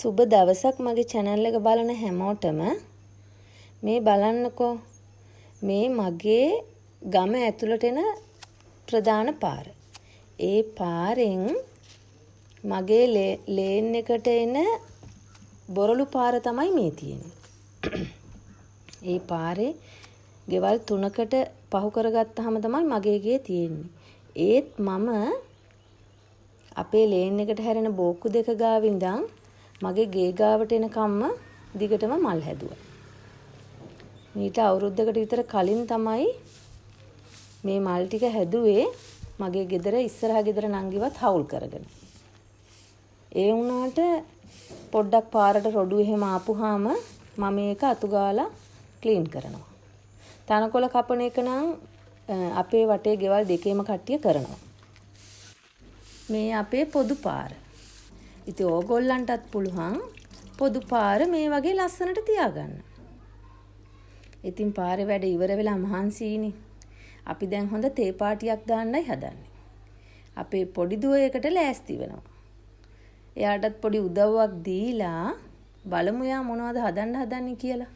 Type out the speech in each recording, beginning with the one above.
සුබ දවසක් මගේ channel එක බලන හැමෝටම මේ බලන්නකෝ මේ මගේ ගම ඇතුළට එන ප්‍රධාන පාර. ඒ පාරෙන් මගේ ලේන් එකට එන බොරළු පාර තමයි මේ තියෙන්නේ. ඒ පාරේ ගෙවල් 3කට පහු කරගත්තාම තමයි මගේ ගේ තියෙන්නේ. ඒත් මම අපේ ලේන් එකට හැරෙන බෝක්කු දෙක ගාව ඉඳන් මගේ ගේ ගාවට එනකම්ම දිගටම මල් හැදුවා. මීට අවුරුද්දකට විතර කලින් තමයි මේ මල් ටික හැදුවේ මගේ ගෙදර ඉස්සරහා ගෙදර නංගිවත් හවුල් කරගෙන. ඒ වුණාට පොඩ්ඩක් පාරට රොඩු එහෙම ආපුවාම මම මේක අතු ගාලා ක්ලීන් කරනවා. තනකොළ කපන එක නම් අපේ වටේ ගෙවල් දෙකේම කට්ටිය කරනවා. මේ අපේ පොදු පාර. ඉතින් ඕගොල්ලන්ටත් පුළුවන් පොදු පාර මේ වගේ ලස්සනට තියාගන්න. ඉතින් පාරේ වැඩ ඉවර වෙලා මහන්සියිනේ. අපි දැන් හොඳ තේ පාටියක් දාන්නයි හදන්නේ. අපේ පොඩි දුවයකට ලෑස්ති වෙනවා. එයාටත් පොඩි උදව්වක් දීලා බලමු යා මොනවද හදන්න හදන්නේ කියලා.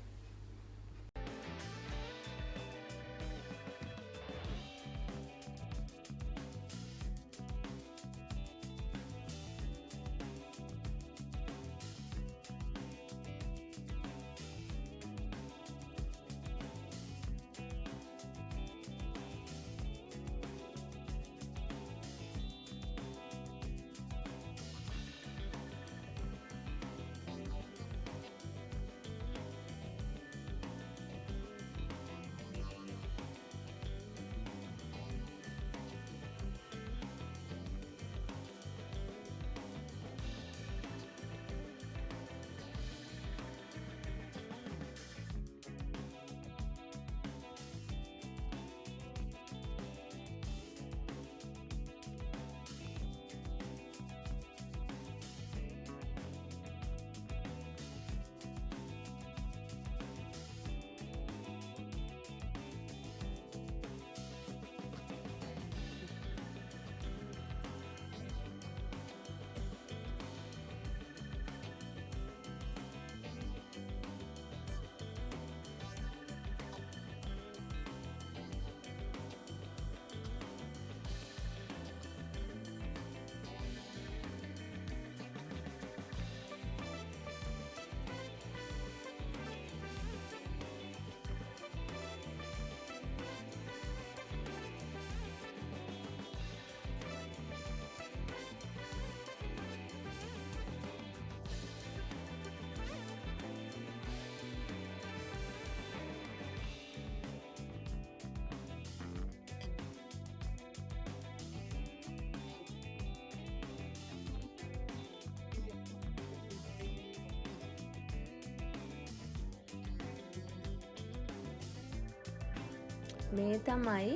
මේ තමයි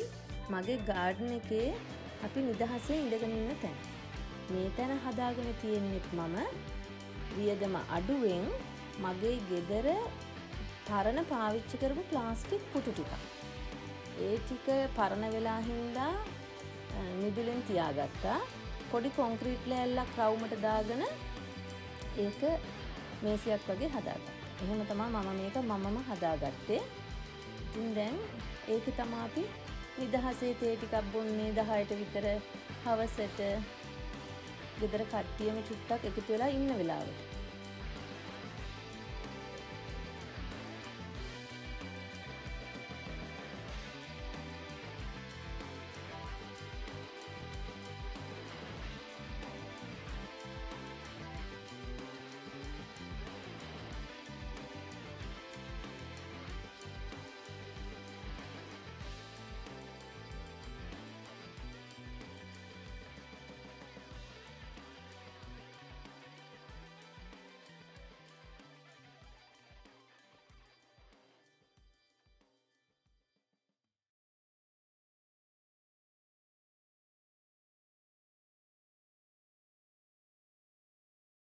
මගේ ගාඩන් එකේ අපි නිදහසේ ඉඳගෙන ඉන්න තැන. මේ තැන හදාගෙන තියෙන්නේ මම වියදම අඩුවෙන් මගේ ගෙදර පරණ පාවිච්චි කරපු ප්ලාස්ටික් පුටු ටික. ඒ ටික පරණ වෙලා හින්දා මිදුලෙන් තියාගත්තා. පොඩි කොන්ක්‍රීට් ලෑල්ලක් රවුමට දාගෙන ඒක මේසයක් වගේ හදාගත්තා. එහෙම තමයි මම මේක මමම හදාගත්තේ. ඉතින් දැන් ඒක තමයි අපි නිදහසේ තේ ටිකක් බොන්නේ 10ට විතර හවසට ගෙදර කට්ටියම චුට්ටක් එකතු වෙලා ඉන්න වෙලාවට.